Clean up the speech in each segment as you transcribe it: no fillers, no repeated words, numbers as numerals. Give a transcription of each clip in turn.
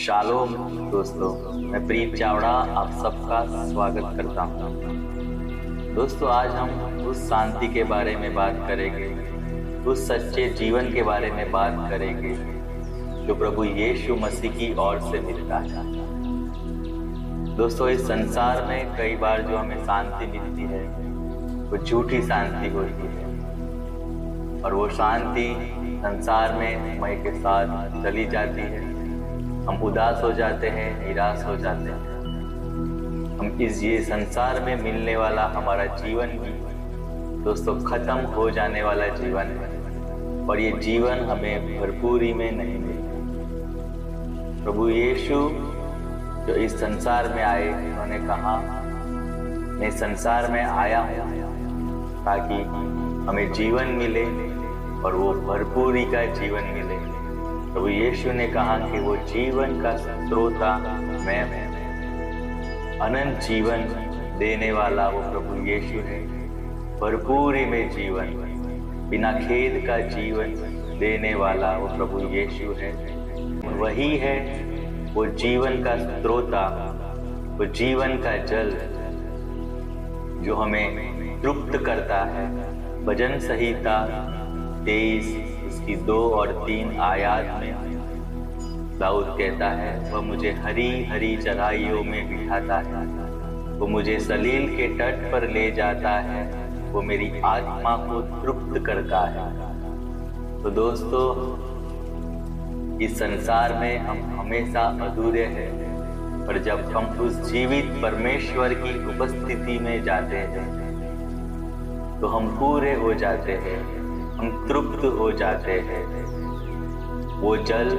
Shalom दोस्तों, मैं प्रीत चावड़ा आप सबका स्वागत करता हूँ। दोस्तों, आज हम उस शांति के बारे में बात करेंगे, उस सच्चे जीवन के बारे में बात करेंगे जो प्रभु यीशु मसीह की ओर से मिलता है। दोस्तों, इस संसार में कई बार जो हमें शांति मिलती है वो झूठी शांति होती है, और वो शांति संसार में समय के साथ चली जाती है। हम उदास हो जाते हैं, निराश हो जाते हैं। हम ये संसार में मिलने वाला हमारा जीवन भी दोस्तों खत्म हो जाने वाला जीवन है, और ये जीवन हमें भरपूरी में नहीं मिलता। प्रभु यीशु जो इस संसार में आए, उन्होंने कहा मैं संसार में आया हूँ ताकि हमें जीवन मिले और वो भरपूरी का जीवन मिले। प्रभु यीशु ने कहा कि वो जीवन का स्रोता मैं हूं। अनंत जीवन देने वाला वो प्रभु यीशु है। भरपूरी में जीवन, बिना खेद का जीवन देने वाला वो प्रभु यीशु है। वही है वो जीवन का स्रोता, वो जीवन का जल जो हमें तृप्त करता है। भजन संहिता 23 उसकी 2 और 3 आयत में दाऊद कहता है, वह मुझे हरी हरी चराइयों में बिठाता है, वो मुझे सलील के तट पर ले जाता है, वो मेरी आत्मा को तृप्त करता है। तो दोस्तों, इस संसार में हम हमेशा अधूरे हैं, पर जब हम उस जीवित परमेश्वर की उपस्थिति में जाते हैं तो हम पूरे हो जाते हैं, हम तृप्त हो जाते हैं। वो जल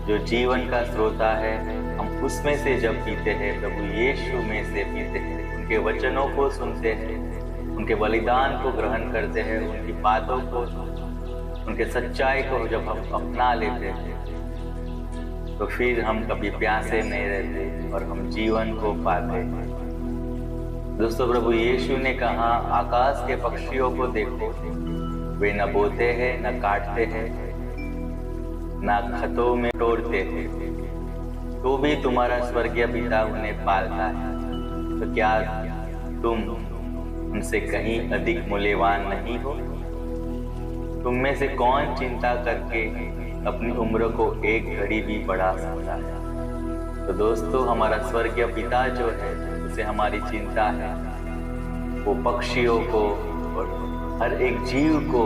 जो जीवन का स्रोता है, हम उसमें से जब पीते हैं, प्रभु यीशु में से पीते हैं, उनके वचनों को सुनते हैं, उनके बलिदान को ग्रहण करते हैं, उनकी बातों को, उनके सच्चाई को जब हम अपना लेते हैं तो फिर हम कभी प्यासे नहीं रहते और हम जीवन को पाते हैं। दोस्तों, प्रभु यीशु ने कहा, आकाश के पक्षियों को देखो, वे न बोते हैं, न काटते हैं, न खतों में तोड़ते हैं, तो भी तुम्हारा स्वर्गीय पिता उन्हें पालता है। तो क्या तुम उनसे कहीं अधिक मूल्यवान नहीं हो? तुम में से कौन चिंता करके अपनी उम्र को एक घड़ी भी बढ़ा सकता है? तो दोस्तों, हमारा स्वर्गीय पिता जो है, उसे हमारी चिंता है। वो पक्षियों को और हर एक जीव को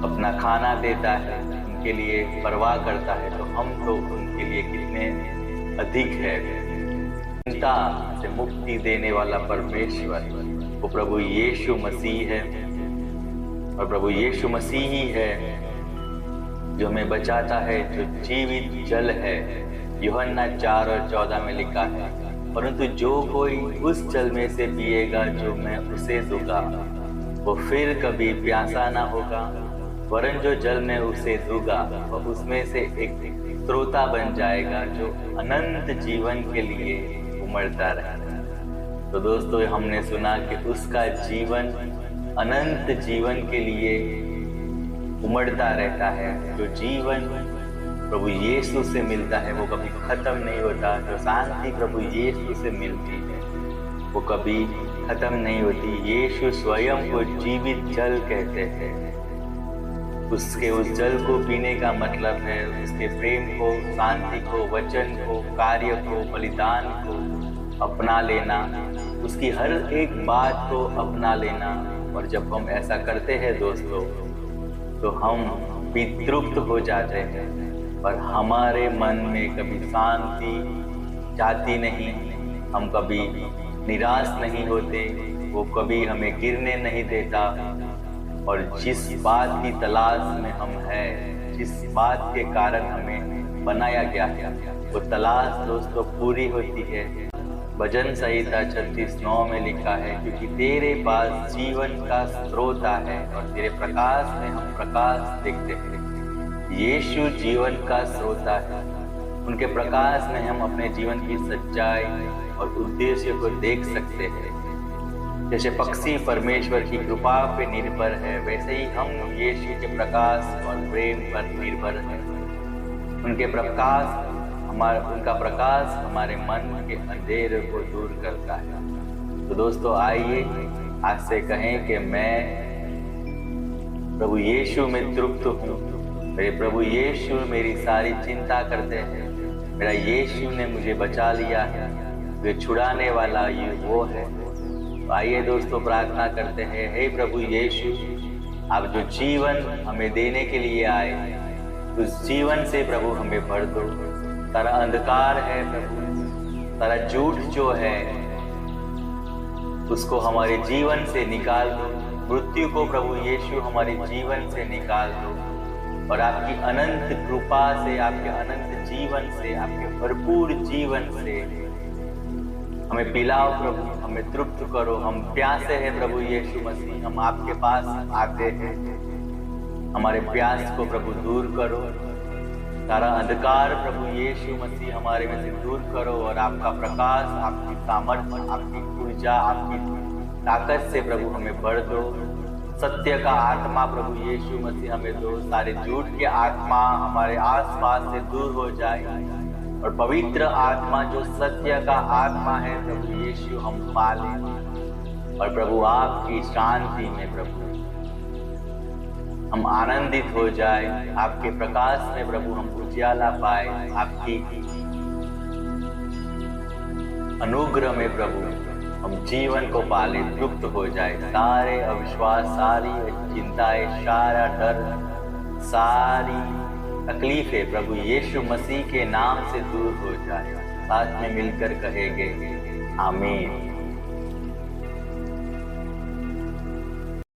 अपना खाना देता है, उनके लिए परवाह करता है, तो हम तो उनके लिए कितने अधिक है। चिंता से मुक्ति देने वाला परमेश्वर वो प्रभु यीशु मसीह है, और प्रभु यीशु मसीह ही है जो हमें बचाता है, जो जीवित जल है। यूहन्ना 4 और 14 में लिखा है, परंतु जो कोई उस जल में से पिएगा जो मैं उसे दूंगा, वो फिर कभी प्यासा ना होगा, वरन जो जल मैं उसे दूंगा वह उसमें से एक स्रोता बन जाएगा जो अनंत जीवन के लिए उमड़ता रहेगा। तो दोस्तों, हमने सुना कि उसका जीवन अनंत जीवन के लिए उमड़ता रहता है। जो जीवन प्रभु यीशु से मिलता है वो कभी खत्म नहीं होता। जो शांति प्रभु यीशु से मिलती है वो कभी खत्म नहीं होती। यीशु स्वयं को जीवित जल कहते हैं। उसके उस जल को पीने का मतलब है उसके प्रेम को, शांति को, वचन को, कार्य को, बलिदान को अपना लेना, उसकी हर एक बात को अपना लेना। और जब हम ऐसा करते हैं दोस्तों, तो हम भी तृप्त हो जाते हैं, पर हमारे मन में कभी शांति जाती नहीं, हम कभी निराश नहीं होते, वो कभी हमें गिरने नहीं देता। और जिस बात की तलाश में हम हैं, जिस बात के कारण हमें बनाया गया है, वो तलाश दोस्तों पूरी होती है। भजन संहिता 36:9 में लिखा है, क्योंकि तेरे पास जीवन का स्रोत है और तेरे प्रकाश में हम प्रकाश देखते हैं। यीशु जीवन का स्रोत है, उनके प्रकाश में हम अपने जीवन की सच्चाई और उद्देश्य को देख सकते हैं। जैसे पक्षी परमेश्वर की कृपा पे निर्भर है, वैसे ही हम यीशु के प्रकाश और प्रेम पर निर्भर हैं। उनका प्रकाश हमारे मन के अंधेरे को दूर करता है। तो दोस्तों आइए आज से कहें कि मैं प्रभु यीशु में तृप्त हूँ। मेरे प्रभु यीशु मेरी सारी चिंता करते हैं। मेरा यीशु ने मुझे बचा लिया है, वे छुड़ाने वाला ये वो है। तो आइए दोस्तों प्रार्थना करते हैं, हे प्रभु यीशु, आप जो जीवन हमें देने के लिए आए, उस जीवन से प्रभु हमें भर दो। सारा अंधकार है प्रभु, सारा झूठ जो है उसको हमारे जीवन से निकाल दो। मृत्यु को प्रभु यीशु हमारे जीवन से निकाल दो और आपकी अनंत कृपा से, आपके अनंत जीवन से, आपके भरपूर जीवन से हमें पिलाओ प्रभु, हमें तृप्त करो। हम प्यासे हैं प्रभु यीशु मसीह, हम आपके पास आते हैं। हमारे प्यास को प्रभु दूर करो, सारा अंधकार प्रभु यीशु मसीह हमारे में से दूर करो और आपका प्रकाश, आपकी सामर्थ्य, आपकी ऊर्जा, आपकी ताकत से प्रभु हमें भर दो। सत्य का आत्मा प्रभु यीशु मसीह हमें दो। सारे झूठ के आत्मा हमारे आसपास से दूर हो जाए और पवित्र आत्मा जो सत्य का आत्मा है प्रभु यीशु हम पाले और प्रभु आपकी शांति में प्रभु हम आनंदित हो जाए। आपके प्रकाश में प्रभु हम उजियाला पाए, आपकी अनुग्रह में प्रभु हम जीवन को पाले, तृप्त हो जाए। सारे अविश्वास, सारी चिंताएं, सारा डर, सारी तकलीफें प्रभु यीशु मसीह के नाम से दूर हो जाए। साथ में मिलकर कहेंगे आमीन।